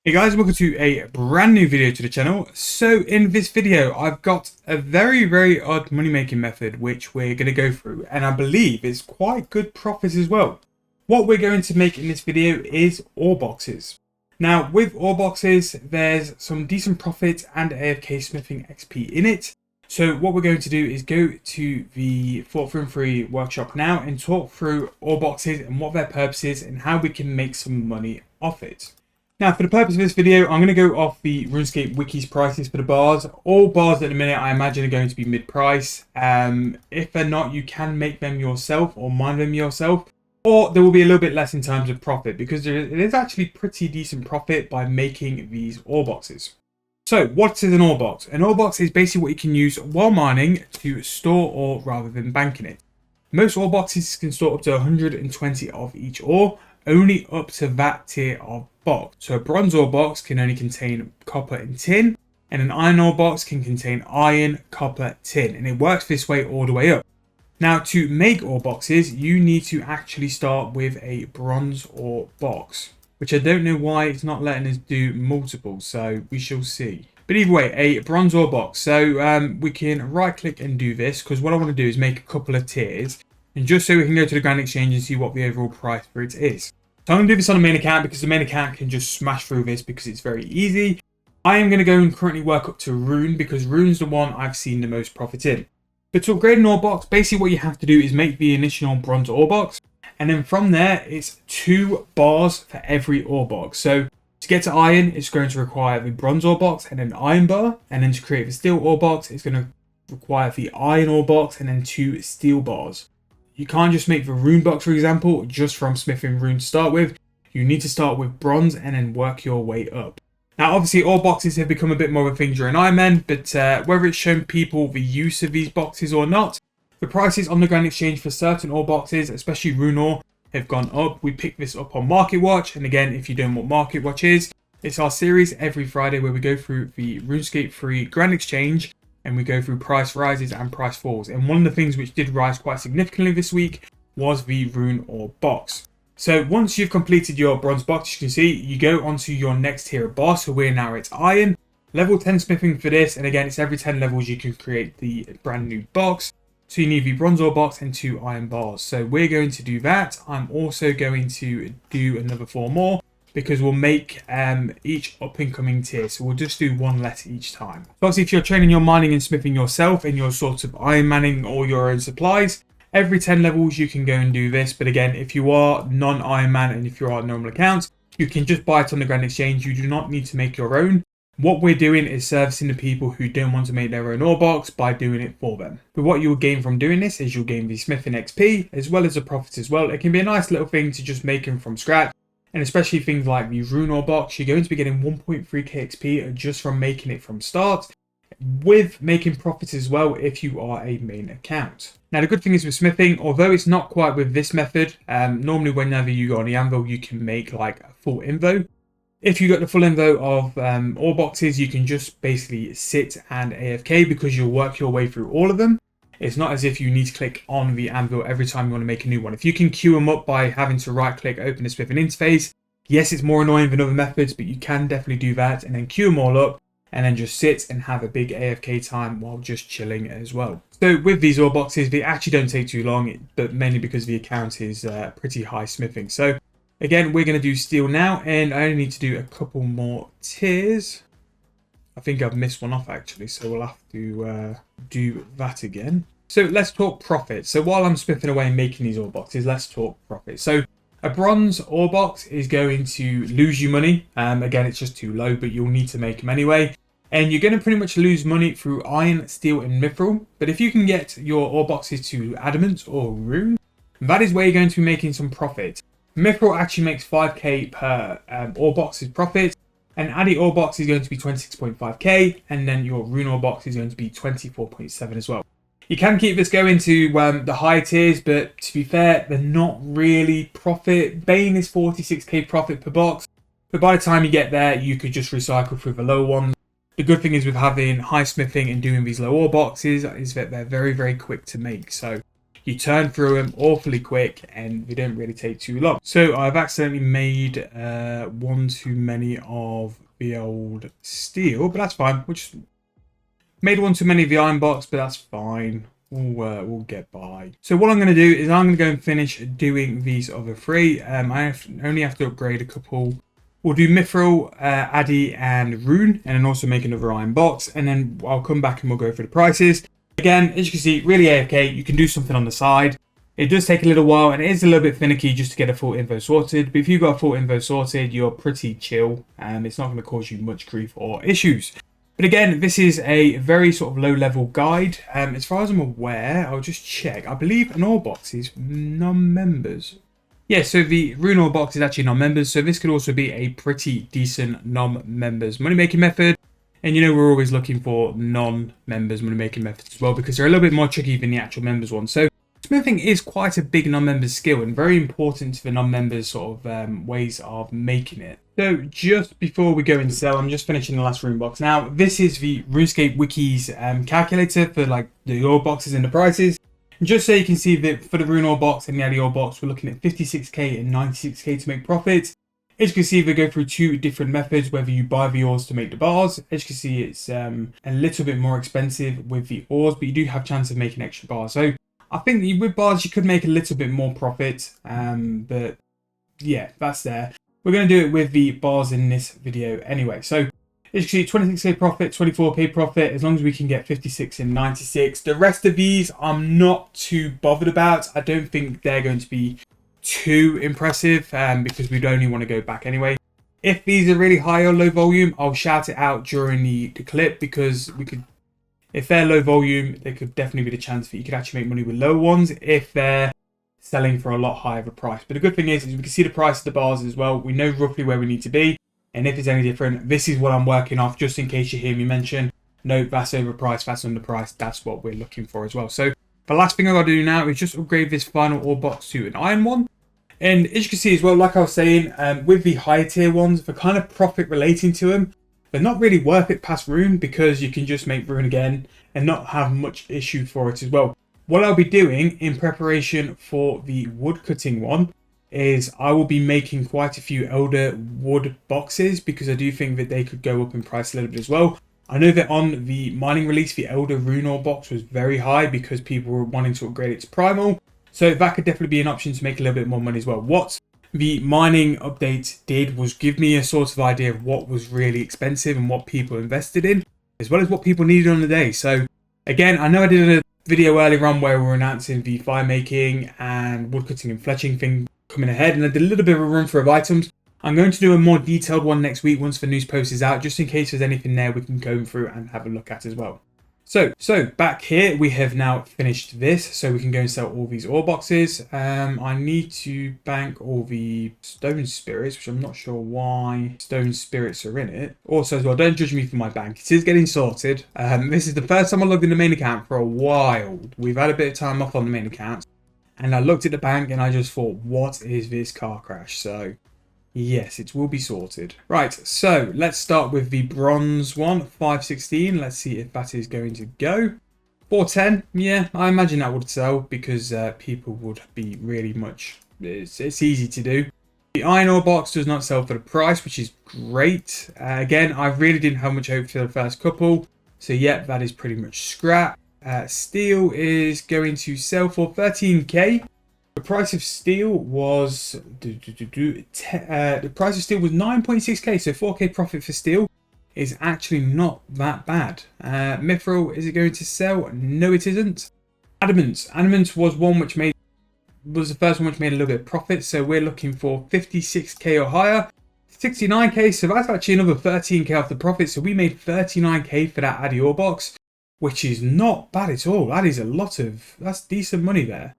Hey guys, welcome to a brand new video to the channel. So in this video, I've got a very odd money making method which we're going to go through, and I believe it's quite good profits as well. What we're going to make in this video is ore boxes. Now with ore boxes, there's some decent profit and AFK smithing XP in it. So what we're going to do is go to the Thought Room Free workshop now and talk through ore boxes and what their purpose is and how we can make some money off it. Now, for the purpose of this video, I'm going to go off the Runescape Wiki's prices for the bars. All bars at the minute, I imagine, are going to be mid-price. If they're not, you can make them yourself or mine them yourself. Or there will be a little bit less in terms of profit, because it is actually pretty decent profit by making these ore boxes. So, what is an ore box? An ore box is basically what you can use while mining to store ore rather than banking it. Most ore boxes can store up to 120 of each ore, only up to that tier of box. So a bronze ore box can only contain copper and tin, and an iron ore box can contain iron, copper, tin, and it works this way all the way up. Now to make ore boxes, you need to actually start with a bronze ore box, which I don't know why it's not letting us do multiple, so we shall see. But either way, a bronze ore box. So we can right click and do this, because what I want to do is make a couple of tiers, and just so we can go to the Grand Exchange and see what the overall price for it is. So I'm going to do this on the main account because the main account can just smash through this because it's very easy. I am going to go and currently work up to Rune because Rune's the one I've seen the most profit in. But to upgrade an ore box, basically what you have to do is make the initial bronze ore box. And then from there, it's 2 bars for every ore box. So to get to iron, it's going to require the bronze ore box and an iron bar. And then to create the steel ore box, it's going to require the iron ore box and then 2 steel bars. You can't just make the rune box, for example, just from smithing rune to start with. You need to start with bronze and then work your way up. Now, obviously, ore boxes have become a bit more of a thing during Iron Man, but whether it's shown people the use of these boxes or not, the prices on the Grand Exchange for certain ore boxes, especially rune ore, have gone up. We picked this up on Market Watch, and again, if you don't know what Market Watch is, it's our series every Friday where we go through the Runescape free Grand Exchange, and we go through price rises and price falls. And one of the things which did rise quite significantly this week was the rune ore box. So once you've completed your bronze box, you can see you go onto your next tier of bar. So we're now at iron, level 10 smithing for this. And again, it's every 10 levels you can create the brand new box. So you need the bronze ore box and 2 iron bars. So we're going to do that. I'm also going to do another 4 more, because we'll make each up and coming tier. So we'll just do 1 less each time. So obviously, if you're training your mining and smithing yourself and you're sort of iron manning all your own supplies, every 10 levels you can go and do this. But again, if you are non-Iron Man and if you are a normal account, you can just buy it on the Grand Exchange. You do not need to make your own. What we're doing is servicing the people who don't want to make their own ore box by doing it for them. But what you'll gain from doing this is you'll gain the smithing XP as well as the profits as well. It can be a nice little thing to just make them from scratch. And especially things like the rune ore box, you're going to be getting 1.3k XP just from making it from start, with making profits as well if you are a main account. Now the good thing is with smithing, although it's not quite with this method, normally whenever you go on the anvil you can make like a full invo. If you got the full invo of ore boxes, you can just basically sit and AFK because you'll work your way through all of them. It's not as if you need to click on the anvil every time you want to make a new one. If you can queue them up by having to right click, open the smithing interface, yes, it's more annoying than other methods, but you can definitely do that and then queue them all up and then just sit and have a big AFK time while just chilling as well. So with these ore boxes, they actually don't take too long, but mainly because the account is pretty high smithing. So again, we're going to do steel now, and I only need to do a couple more tiers. I think I've missed one off actually, so we'll have to do that again. So let's talk profit. So while I'm smithing away and making these ore boxes, let's talk profit. So a bronze ore box is going to lose you money. Again, it's just too low, but you'll need to make them anyway. And you're going to pretty much lose money through iron, steel, and mithril. But if you can get your ore boxes to adamant or rune, that is where you're going to be making some profit. Mithril actually makes 5k per ore box's profit. An addy ore box is going to be 26.5k, and then your rune ore box is going to be 24.7 as well. You can keep this going to the higher tiers, but to be fair, they're not really profit. Bane is 46k profit per box, but by the time you get there, you could just recycle through the lower ones. The good thing is with having high smithing and doing these low ore boxes is that they're very quick to make. So you turn through them awfully quick and they don't really take too long. So I've accidentally made one too many of the old steel, but that's fine. We'll just made one too many of the iron box, but that's fine. We'll get by. So what I'm going to do is I'm going to go and finish doing these other three. I only have to upgrade a couple. We'll do Mithril, Addy, and Rune, and then also make another iron box. And then I'll come back and we'll go through the prices. Again, as you can see, really AFK. You can do something on the side. It does take a little while, and it is a little bit finicky just to get a full info sorted. But if you've got a full info sorted, you're pretty chill, and it's not going to cause you much grief or issues. But again, this is a very sort of low-level guide. As far as I'm aware, I'll just check. I believe an ore box is non-members. Yeah, so the Rune ore box is actually non-members, so this could also be a pretty decent non-members money-making method. And you know, we're always looking for non-members money-making methods as well, because they're a little bit more tricky than the actual members one. So smithing is quite a big non-members skill and very important to the non-members sort of ways of making it. So just before we go and sell, I'm just finishing the last rune box. Now, this is the Runescape Wiki's calculator for like the ore boxes and the prices. And just so you can see that for the rune ore box and the Addy ore box, we're looking at 56k and 96k to make profit. As you can see, they go through two different methods, whether you buy the ores to make the bars. As you can see, it's a little bit more expensive with the ores, but you do have a chance of making extra bars. So I think with bars, you could make a little bit more profit, but yeah, that's there. We're going to do it with the bars in this video anyway. So as you can see, 26k profit, 24k profit, as long as we can get 56 and 96. The rest of these, I'm not too bothered about. I don't think they're going to be too impressive because we'd only want to go back anyway. If these are really high or low volume, I'll shout it out during the clip, because we could, if they're low volume, there could definitely be the chance that you could actually make money with low ones if they're selling for a lot higher of a price. But the good thing is we can see the price of the bars as well. We know roughly where we need to be, and if it's any different, this is what I'm working off, just in case you hear me mention, no, that's overpriced, that's underpriced. That's what we're looking for as well. So the last thing I gotta do now is just upgrade this final ore box to an iron one. And as you can see as well, like I was saying, with the higher tier ones, the kind of profit relating to them, they're not really worth it past Rune, because you can just make Rune again and not have much issue for it as well. What I'll be doing in preparation for the wood cutting one is I will be making quite a few elder wood boxes, because I do think that they could go up in price a little bit as well. I know that on the mining release, the elder rune ore box was very high because people were wanting to upgrade it to primal. So that could definitely be an option to make a little bit more money as well. What the mining update did was give me a sort of idea of what was really expensive and what people invested in, as well as what people needed on the day. So again, I know I did a video earlier on where we were announcing the fire making and woodcutting and fletching thing coming ahead, and I did a little bit of a run through of items. I'm going to do a more detailed one next week once the news post is out, just in case there's anything there we can go through and have a look at as well. So back here, we have now finished this, so we can go and sell all these ore boxes. I need to bank all the stone spirits, which I'm not sure why stone spirits are in it. Also as well, don't judge me for my bank. It is getting sorted. This is the first time I logged in the main account for a while. We've had a bit of time off on the main account, and I looked at the bank and I just thought, what is this car crash? So yes, it will be sorted. Right, so let's start with the bronze one, 516. Let's see if that is going to go. 410, yeah, I imagine that would sell because people would be really much, it's easy to do. The iron ore box does not sell for the price, which is great. Again, I really didn't have much hope for the first couple. So yeah, that is pretty much scrap. Steel is going to sell for 13k. The price of steel was the price of steel was 9.6k, so 4k profit for steel is actually not that bad. Mithril, is it going to sell? No, it isn't. Adamant was one which was the first one which made a little bit of profit, so we're looking for 56k or higher. 69k, so that's actually another 13k off the profit, so we made 39k for that Addy ore box, which is not bad at all. That is that's decent money there.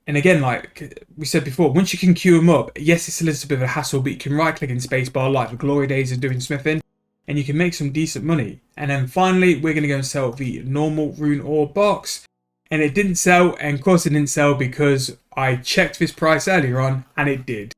And again, like we said before, once you can queue them up, yes, it's a little bit of a hassle, but you can right-click in spacebar like the glory days of doing smithing, and you can make some decent money. And then finally, we're going to go and sell the normal rune ore box. And it didn't sell, and of course it didn't sell because I checked this price earlier on, and it did.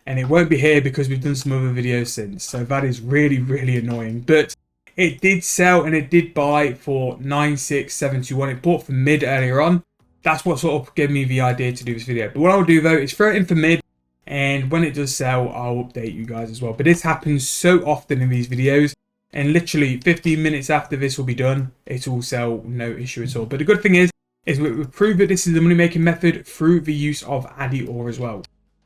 And it won't be here because we've done some other videos since, so that is really, really annoying. But it did sell, and it did buy for 96721. It bought for mid earlier on. that's what sort of gave me the idea to do this video. But what I'll do though is throw it in for mid, and when it does sell, I'll update you guys as well. But this happens so often in these videos, and literally 15 minutes after this will be done, it will sell, no issue at all. But the good thing is we've proved that this is the money making method through the use of Addy ore as well.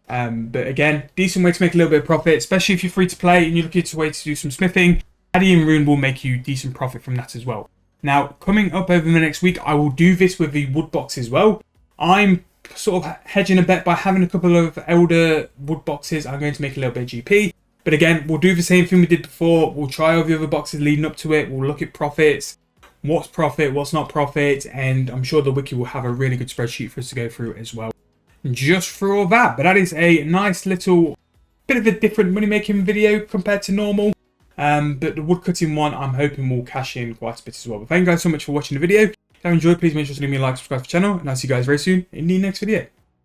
But again, decent way to make a little bit of profit, especially if you're free to play and you're looking for a way to do some smithing. Addy and Rune will make you decent profit from that as well. Now, coming up over the next week, I will do this with the wood box as well. I'm sort of hedging a bet by having a couple of elder wood boxes. I'm going to make a little bit of GP. But again, we'll do the same thing we did before. We'll try all the other boxes leading up to it. We'll look at profits, what's profit, what's not profit. And I'm sure the wiki will have a really good spreadsheet for us to go through as well. Just for all that. But that is a nice little bit of a different money making video compared to normal. But the woodcutting one, I'm hoping will cash in quite a bit as well. But thank you guys so much for watching the video. If you enjoyed, please make sure to leave me a like, subscribe to the channel, and I'll see you guys very soon in the next video.